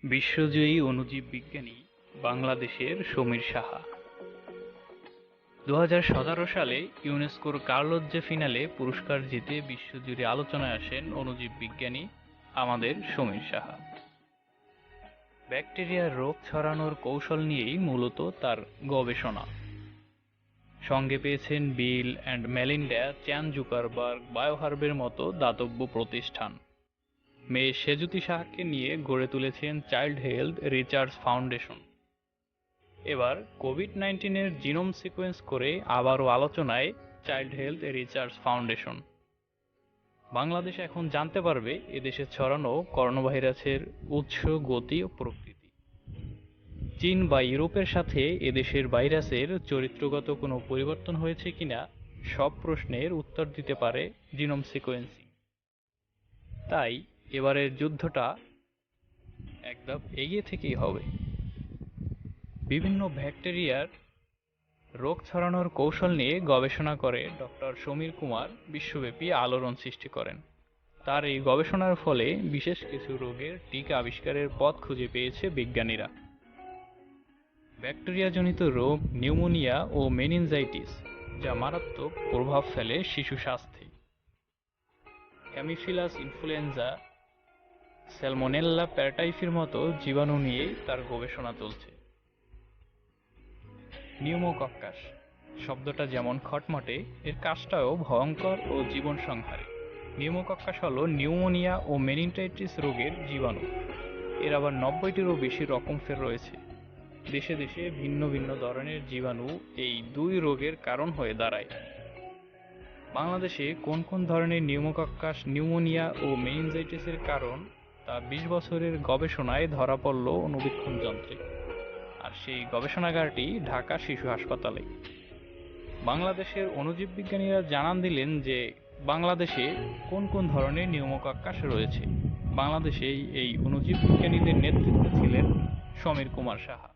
বিশ্বজয়ী অণুজীব বিজ্ঞানী বাংলাদেশের সমীর সাহা। 2017 সালে ইউনেস্কোর কার্লোস জে ফিনালে পুরস্কার জিতে বিশ্বজুড়ে আলোচনায় আসেন অণুজীব বিজ্ঞানী আমাদের সমীর সাহা। ব্যাকটেরিয়ার রোগ ছড়ানোর কৌশল নিয়েই মূলত তার গবেষণা। সঙ্গে পেয়েছেন Bill and Melinda, Chan Zuckerberg, বায়োহার্বের মতো দাতব্য প্রতিষ্ঠান। মেয়ে সেজুতি সাহাকে নিয়ে গড়ে তুলেছেন চাইল্ড হেলথ রিসার্চ ফাউন্ডেশন। এবার কোভিড-19 জিনোম সিকোয়েন্স করে আবারও আলোচনায় child health research foundation. Bangladesh এখন জানতে পারবে এদেশে ছড়ানো করোনাভাইরাসের উৎস, গতি ও প্রকৃতি। চীন বা ইউরোপের সাথে এদেশের ভাইরাসের চরিত্রগত কোনো পরিবর্তন হয়েছে কিনা সব প্রশ্নের উত্তর দিতে পারে জিনোম সিকোয়েন্সিং। তাই এবারের যুদ্ধটা এক ধাপ এগিয়ে থেকেই হবে। বিভিন্ন ব্যাকটেরিয়ার রোগ ছড়ানোর কৌশল নিয়ে গবেষণা করে ডক্টর সমীর কুমার বিশ্বব্যাপী আলোড়ন সৃষ্টি করেন। তার এই গবেষণার ফলে বিশেষ কিছু রোগের টিকা আবিষ্কারের পথ খুঁজে পেয়েছে বিজ্ঞানীরা। ব্যাকটেরিয়াজনিত রোগ নিউমোনিয়া ও মেনিনজাইটিস, যা মারাত্মক প্রভাব ফেলে শিশু স্বাস্থ্যে। হ্যামিফিলাস ইনফ্লুয়েঞ্জা, স্যালমোনেল্লা প্যারাটাইফির মতো জীবাণু নিয়ে তার গবেষণা চলছে। নিউমোকক্কাস শব্দটা যেমন খটমটে, এর কাজটাও ভয়ঙ্কর ও জীবন সংহারী। নিউমোকক্কাস হল নিউমোনিয়া ও মেনিনজাইটিস রোগের জীবাণু। এর আবার 90টিরও বেশি রকম ফের রয়েছে। দেশে দেশে ভিন্ন ভিন্ন ধরনের জীবাণু এই দুই রোগের কারণ হয়ে দাঁড়ায়। বাংলাদেশে কোন কোন ধরনের নিউমোকক্কাস নিউমোনিয়া ও মেনিনজাইটিসের কারণ তা 20 বছরের গবেষণায় ধরা পড়ল অণুবীক্ষণ যন্ত্রে। আর সেই গবেষণাগারটি ঢাকা শিশু হাসপাতালে। বাংলাদেশের অণুজীব বিজ্ঞানীরা জানান দিলেন যে বাংলাদেশে কোন কোন ধরনের নিউমোকক্কাস রয়েছে। বাংলাদেশে এই অণুজীব বিজ্ঞানীদের নেতৃত্বে ছিলেন সমীর কুমার সাহা।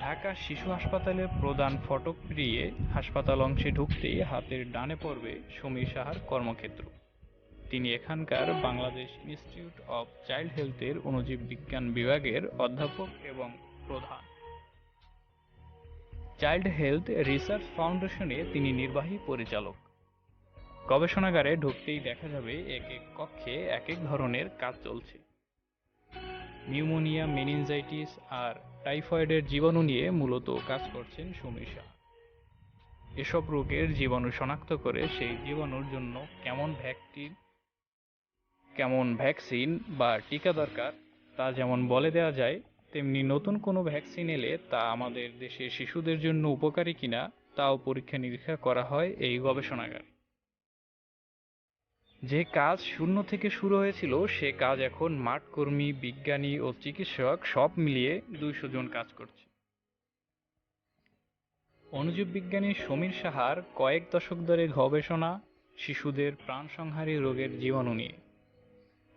ঢাকা শিশু হাসপাতালের প্রধান ফটক পেরিয়ে হাসপাতাল অংশে ঢুকতেই হাতের ডানে পড়বে সমীর সাহার কর্মক্ষেত্র। তিনি এখানকার বাংলাদেশ ইনস্টিটিউট অব চাইল্ড হেলথের অণুজীব বিজ্ঞান বিভাগের অধ্যাপক এবং প্রধান। চাইল্ড হেলথ রিসার্চ ফাউন্ডেশনে তিনি নির্বাহী পরিচালক। গবেষণাগারে ঢুকতেই দেখা যাবে এক এক কক্ষে এক এক ধরনের কাজ চলছে। নিউমোনিয়া, মেনিনজাইটিস আর টাইফয়েডের জীবাণু নিয়ে মূলত কাজ করছেন সমীর সাহা। এসব রোগের জীবাণু শনাক্ত করে সেই জীবাণুর জন্য কেমন ভ্যাকসিন বা টিকা দরকার তা যেমন বলে দেওয়া যায়, তেমনি নতুন কোনো ভ্যাকসিন এলে তা আমাদের দেশের শিশুদের জন্য উপকারী কিনা তাও পরীক্ষা নিরীক্ষা করা হয় এই গবেষণাগারে। যে কাজ শূন্য থেকে শুরু হয়েছিল সে কাজ এখন মাঠকর্মী, বিজ্ঞানী ও চিকিৎসক সব মিলিয়ে 200 জন কাজ করছে। অণুজীব বিজ্ঞানী সমীর সাহার কয়েক দশক ধরে গবেষণা শিশুদের প্রাণসংহারী রোগের জীবাণু নিয়ে।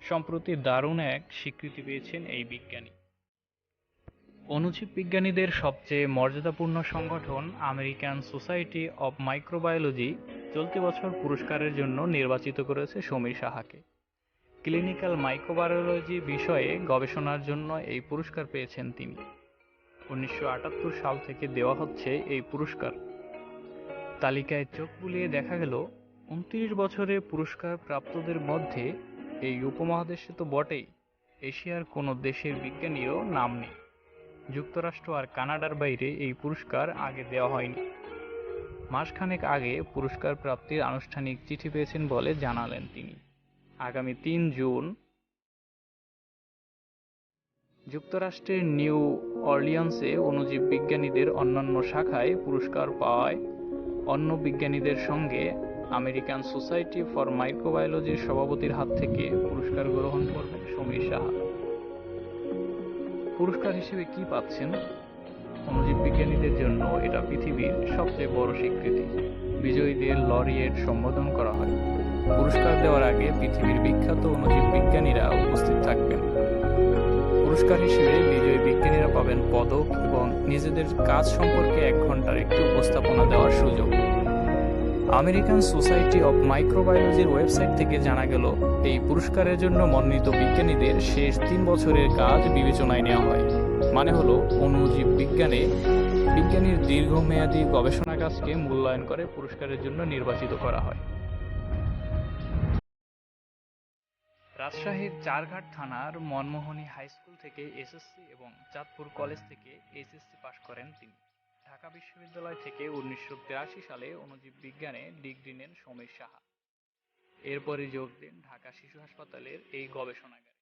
সম্প্রতি দারুণ এক স্বীকৃতি পেয়েছেন এই বিজ্ঞানী। অণুজীব বিজ্ঞানীদের সবচেয়ে মর্যাদাপূর্ণ সংগঠন আমেরিকান সোসাইটি অব মাইক্রোবায়োলজি চলতি বছর পুরস্কারের জন্য নির্বাচিত করেছে সমীর সাহাকে। ক্লিনিক্যাল মাইক্রোবায়োলজি বিষয়ে গবেষণার জন্য এই পুরস্কার পেয়েছেন তিনি। 1978 সাল থেকে দেওয়া হচ্ছে এই পুরস্কার। তালিকায় চোখ বুলিয়ে দেখা গেল 29 বছরে পুরস্কার প্রাপ্তদের মধ্যে এই উপমহাদেশে তো বটেই, এশিয়ার কোনো দেশের বিজ্ঞানীরও নাম নেই। যুক্তরাষ্ট্র আর কানাডার বাইরে এই পুরস্কার আগে দেওয়া হয়নি। মাসখানেক আগে পুরস্কার প্রাপ্তির আনুষ্ঠানিক চিঠি পেয়েছেন বলে জানালেন তিনি। আগামী 3 জুন যুক্তরাষ্ট্রের নিউ অরলিয়ান্সে অণুজীব বিজ্ঞানীদের অন্যান্য শাখায় পুরস্কার পাওয়ায় অন্য বিজ্ঞানীদের সঙ্গে আমেরিকান সোসাইটি ফর মাইক্রোবায়োলজির সভাপতির হাত থেকে পুরস্কার গ্রহণ করবেন সমীর সাহা। পুরস্কার হিসেবে কি পাচ্ছেন? অণুজীব বিজ্ঞানীদের জন্য এটা পৃথিবীর সবচেয়ে বড় স্বীকৃতি। বিজয়ীদের লরিয়েট সম্বোধন করা হয়। পুরস্কার দেওয়ার আগে পৃথিবীর বিখ্যাত অণুজীব বিজ্ঞানীরা উপস্থিত থাকবেন। পুরস্কার হিসেবে বিজয়ী বিজ্ঞানীরা পাবেন পদক এবং নিজেদের কাজ সম্পর্কে 1 ঘন্টার একটি উপস্থাপনা দেওয়ার সুযোগ। আমেরিকান সোসাইটি অব মাইক্রোবায়োলজির ওয়েবসাইট থেকে জানা গেল, এই পুরস্কারের জন্য মনোনীত বিজ্ঞানীদের শেষ 3 বছরের কাজ বিবেচনায় নেওয়া হয়। মানে হলো, অণুজীব বিজ্ঞানে বিজ্ঞানীর দীর্ঘমেয়াদী গবেষণা কাজকে মূল্যায়ন করে পুরস্কারের জন্য নির্বাচিত করা হয়। রাজশাহীর চারঘাট থানার মনমোহনী হাই স্কুল থেকে এসএসসি এবং চাঁদপুর কলেজ থেকে এইচএসসি পাশ করেন তিনি। ঢাকা বিশ্ববিদ্যালয় থেকে 1983 সালে অণুজীব বিজ্ঞানে ডিগ্রি নেন সমীর সাহা। এরপরই যোগ দেন ঢাকা শিশু হাসপাতালের এই গবেষণাগারে।